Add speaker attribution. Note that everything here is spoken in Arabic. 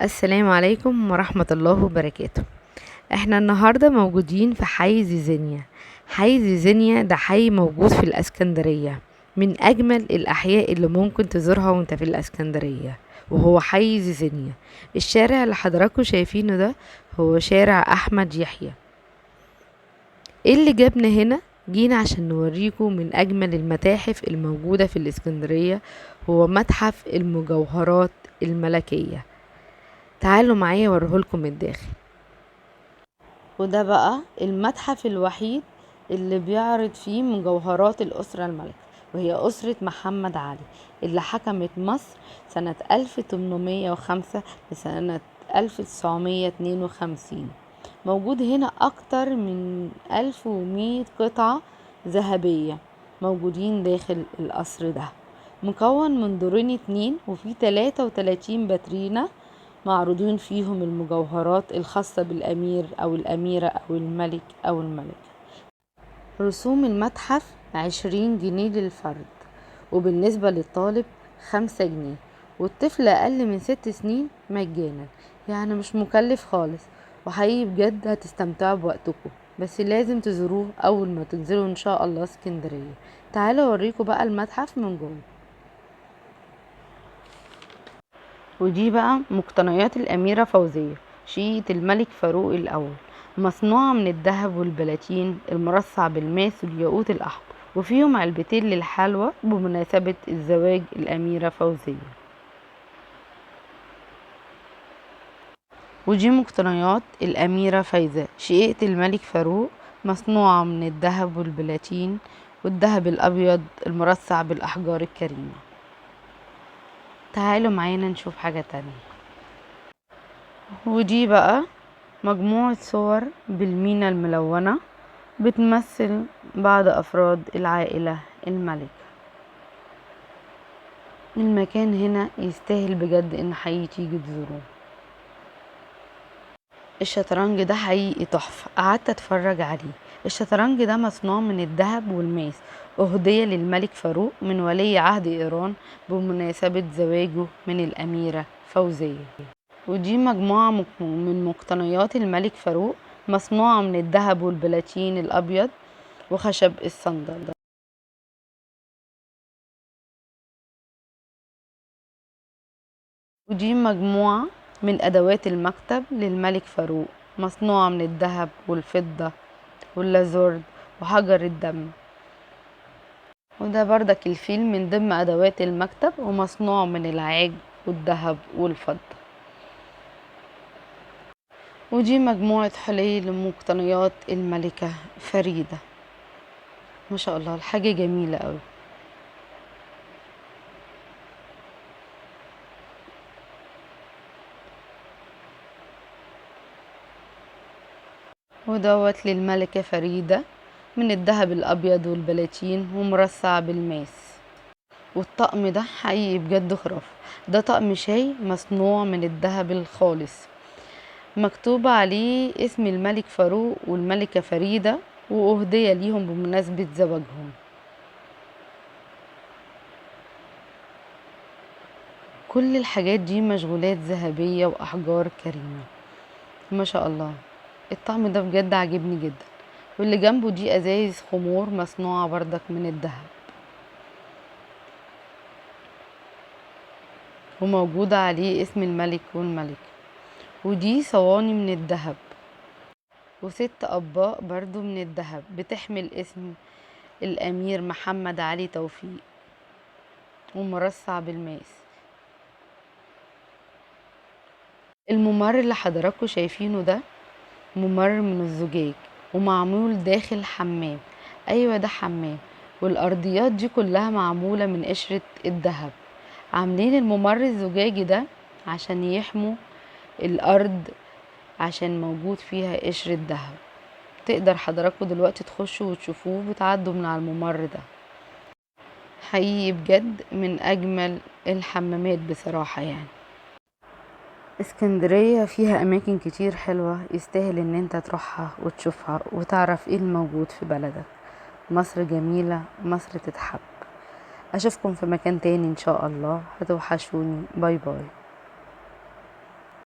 Speaker 1: السلام عليكم ورحمة الله وبركاته. احنا النهاردة موجودين في حي زيزينيا. حي زيزينيا ده حي موجود في الاسكندرية، من اجمل الاحياء اللي ممكن تزورها وانت في الاسكندرية، وهو حي زيزينيا. الشارع اللي حضراتكم شايفينه ده هو شارع احمد يحيى. ايه اللي جابنا هنا؟ جينا عشان نوريكم من اجمل المتاحف الموجودة في الاسكندرية، هو متحف المجوهرات الملكية. تعالوا معايا اوريهولكم من الداخل. وده بقى المتحف الوحيد اللي بيعرض فيه مجوهرات الأسرة الملكة، وهي أسرة محمد علي اللي حكمت مصر سنة 1805 لسنة 1952. موجود هنا أكتر من 1100 قطعة ذهبية موجودين داخل القصر ده، مكون من دورين 2 وفيه 33 باترينا معروضين فيهم المجوهرات الخاصة بالأمير أو الأميرة أو الملك أو الملكة. رسوم المتحف 20 جنيه للفرد، وبالنسبة للطالب 5 جنيه، والطفل أقل من 6 سنين مجانا، يعني مش مكلف خالص. وحقيقي بجد هتستمتعوا بوقتكم، بس لازم تزوروه أول ما تنزلوا إن شاء الله اسكندرية. تعالوا أوريكم بقى المتحف من جوه. ودي بقى مقتنيات الأميرة فوزية شقيقة الملك فاروق الأول، مصنوعة من الذهب والبلاتين المرصع بالماس والياقوت الأحمر، وفيهم علبتين للحلوى بمناسبة الزواج الأميرة فوزية. ودي مقتنيات الأميرة فايزة شقيقة الملك فاروق، مصنوعة من الذهب والبلاتين والذهب الأبيض المرصع بالأحجار الكريمة. تعالوا معانا نشوف حاجة تانية. ودي بقى مجموعة صور بالمينا الملونة بتمثل بعض أفراد العائلة الملكة. المكان هنا يستاهل بجد إن حقيقي تيجي تزوروه. الشطرنج ده حقيقي تحفة، قعدت اتفرج عليه. الشطرنج ده مصنوع من الذهب والماس، أهدية للملك فاروق من ولي عهد إيران بمناسبة زواجه من الأميرة فوزية. ودي مجموعة من مقتنيات الملك فاروق، مصنوعة من الذهب والبلاتين الأبيض وخشب الصندل ده. ودي مجموعة من أدوات المكتب للملك فاروق، مصنوعة من الذهب والفضة واللازورد وحجر الدم. وده بردك الفيل من ضمن أدوات المكتب، ومصنوع من العاج والذهب والفضة. ودي مجموعة حلي لمقتنيات الملكة فريدة. ما شاء الله، الحاجة جميلة قوي. ودوت للملكة فريدة من الذهب الأبيض والبلاتين ومرصع بالماس. والطقم ده حقيقي بجد خرافي. ده طقم شاي مصنوع من الذهب الخالص، مكتوب عليه اسم الملك فاروق والملكة فريدة، وأهدية ليهم بمناسبة زواجهم. كل الحاجات دي مشغولات ذهبية وأحجار كريمة. ما شاء الله، الطقم ده بجد عجبني جدا. واللي جنبه دي ازايز خمور مصنوعة بردك من الذهب، وموجود عليه اسم الملك والملكة. ودي صواني من الذهب، وست أطباق برضو من الذهب بتحمل اسم الأمير محمد علي توفيق ومرصع بالماس. الممر اللي حضراتكم شايفينه ده ممر من الزجاج، ومعمول داخل حمام. أيوة ده حمام، والأرضيات دي كلها معمولة من قشرة الذهب. عاملين الممر الزجاجي ده عشان يحموا الأرض، عشان موجود فيها قشرة ذهب. تقدر حضراتكم دلوقتي تخشوا وتشوفوه بتعدوا من على الممر ده. حقيقي بجد من أجمل الحمامات بصراحة. يعني اسكندرية فيها أماكن كتير حلوة يستاهل ان انت تروحها وتشوفها وتعرف ايه الموجود في بلدك. مصر جميلة، مصر تتحب. اشوفكم في مكان تاني ان شاء الله، هتوحشوني. باي باي.